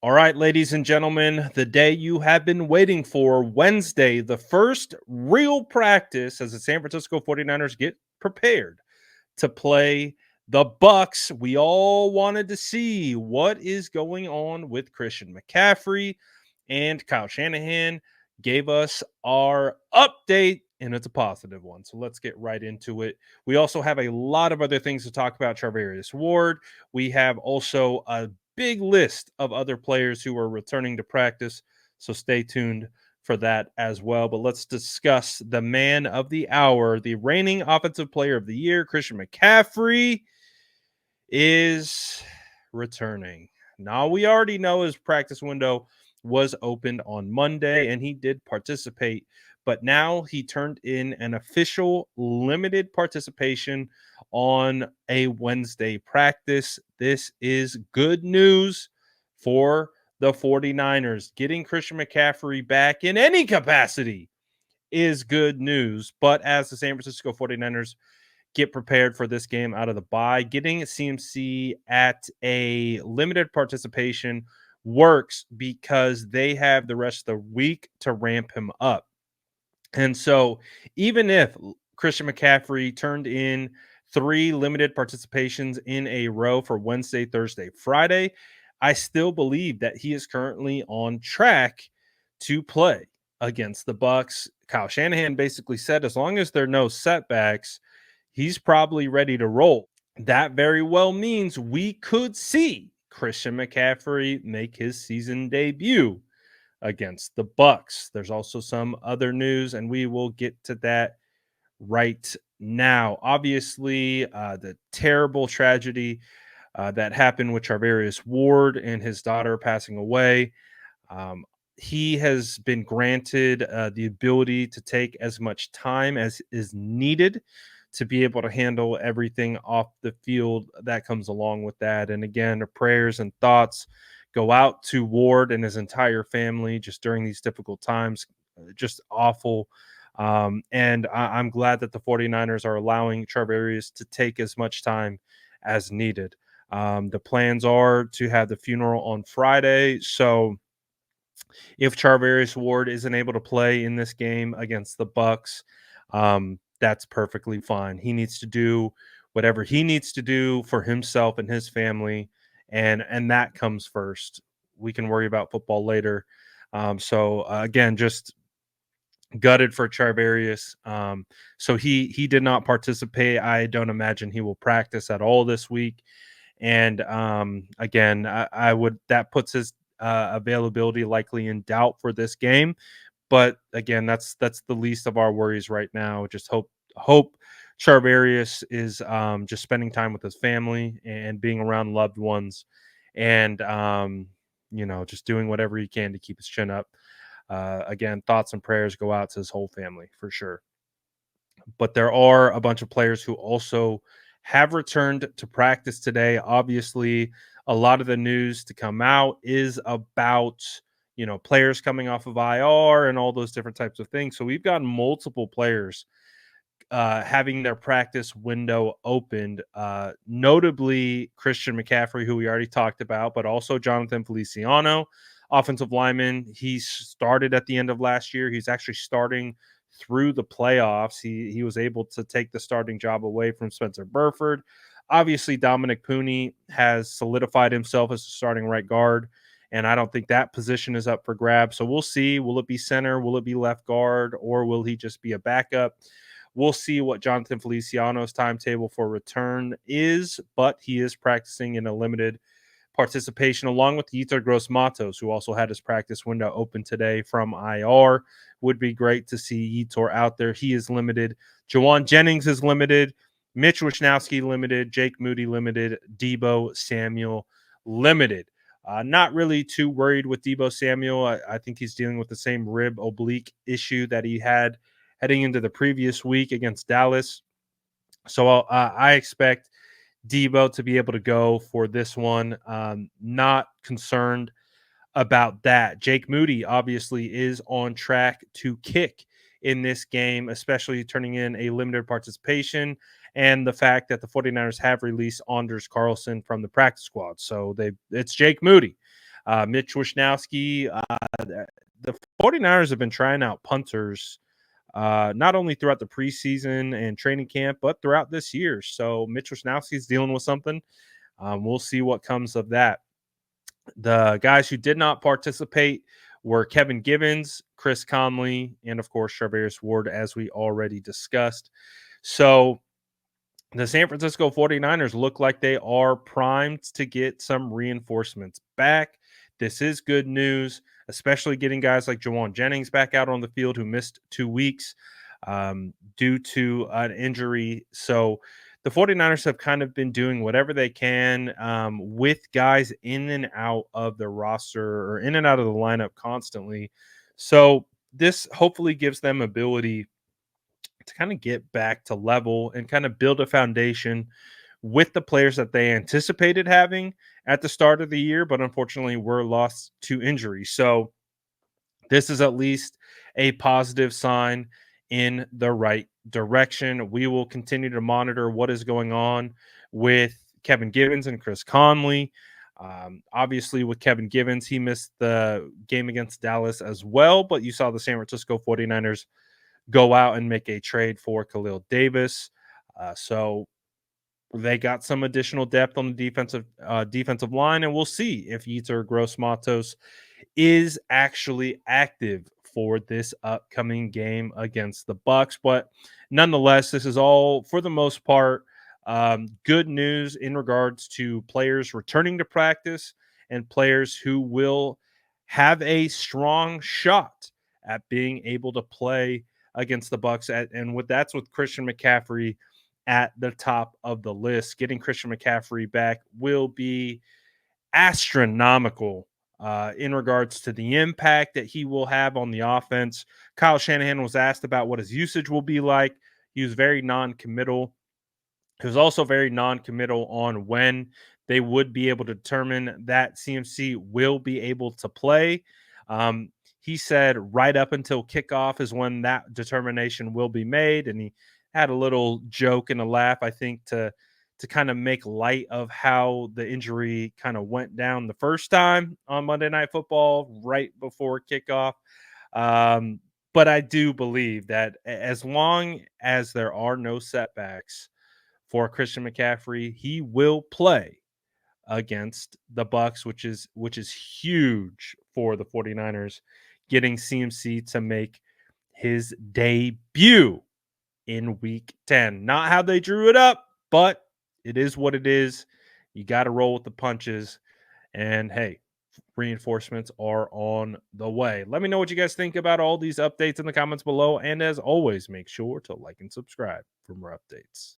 All right, ladies and gentlemen, the day you have been waiting for, Wednesday, the first real practice as the San Francisco 49ers get prepared to play the Bucks. We all wanted to see what is going on with Christian McCaffrey, and Kyle Shanahan gave us our update, and it's a positive one. So let's get right into it. We also have a lot of other things to talk about. Charvarius Ward. We have also a big list of other players who are returning to practice. So stay tuned for that as well. But let's discuss the man of the hour, the reigning offensive player of the year, Christian McCaffrey, is returning. Now, we already know his practice window was opened on Monday and he did participate, but now he turned in an official limited participation on a Wednesday practice. This is good news for the 49ers. Getting Christian McCaffrey back in any capacity is good news, but as the San Francisco 49ers get prepared for this game out of the bye, getting CMC at a limited participation works because they have the rest of the week to ramp him up. And so even if Christian McCaffrey turned in 3 limited participations in a row for Wednesday, Thursday, Friday, I still believe that he is currently on track to play against the Bucks. Kyle Shanahan basically said as long as there are no setbacks, he's probably ready to roll. That very well means we could see Christian McCaffrey make his season debut against the Bucks. There's also some other news, and we will get to that right now. Obviously, the terrible tragedy that happened with Charvarius Ward and his daughter passing away. He has been granted the ability to take as much time as is needed to be able to handle everything off the field that comes along with that. And again, our prayers and thoughts go out to Ward and his entire family just during these difficult times. Just awful. And I'm glad that the 49ers are allowing Charvarius to take as much time as needed. The plans are to have the funeral on Friday. So if Charvarius Ward isn't able to play in this game against the Bucks, that's perfectly fine. He needs to do whatever he needs to do for himself and his family, and that comes first. We can worry about football later. Again, just gutted for Charvarius. So he did not participate. I don't imagine he will practice at all this week. And again, I would that puts his availability likely in doubt for this game. But again, that's the least of our worries right now. Just hope Charvarius is just spending time with his family and being around loved ones, and just doing whatever he can to keep his chin up. Again, thoughts and prayers go out to his whole family for sure. But there are a bunch of players who also have returned to practice today. Obviously, a lot of the news to come out is about players coming off of IR and all those different types of things. So we've got multiple players having their practice window opened, notably Christian McCaffrey, who we already talked about, but also Jonathan Feliciano, offensive lineman. He started at the end of last year. He's actually starting through the playoffs. He was able to take the starting job away from Spencer Burford. Obviously, Dominic Pooney has solidified himself as a starting right guard, and I don't think that position is up for grabs. So we'll see. Will it be center? Will it be left guard? Or will he just be a backup? We'll see what Jonathan Feliciano's timetable for return is, but he is practicing in a limited participation along with Yetur Gross-Matos, who also had his practice window open today from IR. Would be great to see Yetur out there. He is limited. Jauan Jennings is limited. Mitch Wishnowsky limited. Jake Moody limited. Deebo Samuel limited. Not really too worried with Deebo Samuel. I think he's dealing with the same rib oblique issue that he had heading into the previous week against Dallas. So I expect Deebo to be able to go for this one. Not concerned about that. Jake Moody obviously is on track to kick in this game, especially turning in a limited participation, and the fact that the 49ers have released Anders Carlson from the practice squad. So it's Jake Moody. Mitch Wishnowsky, the 49ers have been trying out punters not only throughout the preseason and training camp, but throughout this year. So Mitch Wishnowsky is dealing with something. We'll see what comes of that. The guys who did not participate were Kevin Givens, Chris Conley, and of course, Charvarius Ward, as we already discussed. So the San Francisco 49ers look like they are primed to get some reinforcements back. This is good news, especially getting guys like Jauan Jennings back out on the field who missed 2 weeks due to an injury. So the 49ers have kind of been doing whatever they can with guys in and out of the roster or in and out of the lineup constantly. So this hopefully gives them ability to kind of get back to level and kind of build a foundation with the players that they anticipated having at the start of the year, but unfortunately were lost to injury. So this is at least a positive sign in the right direction. We will continue to monitor what is going on with Kevin Givens and Chris Conley. Obviously, with Kevin Givens, he missed the game against Dallas as well, but you saw the San Francisco 49ers go out and make a trade for Khalil Davis. So they got some additional depth on the defensive line, and we'll see if Yetur Gross-Matos is actually active for this upcoming game against the Bucks. But nonetheless, this is all for the most part good news in regards to players returning to practice and players who will have a strong shot at being able to play against the Bucks. That's with Christian McCaffrey at the top of the list. Getting Christian McCaffrey back will be astronomical in regards to the impact that he will have on the offense. Kyle Shanahan was asked about what his usage will be like. He was very non-committal. He was also very non-committal on when they would be able to determine that CMC will be able to play. He said right up until kickoff is when that determination will be made, and he had a little joke and a laugh, I think, to kind of make light of how the injury kind of went down the first time on Monday Night Football right before kickoff. But I do believe that as long as there are no setbacks for Christian McCaffrey, he will play against the Bucks, which is huge for the 49ers, getting CMC to make his debut in week 10. Not how they drew it up, but it is what it is. You got to roll with the punches. And hey, reinforcements are on the way. Let me know what you guys think about all these updates in the comments below. And as always, make sure to like and subscribe for more updates.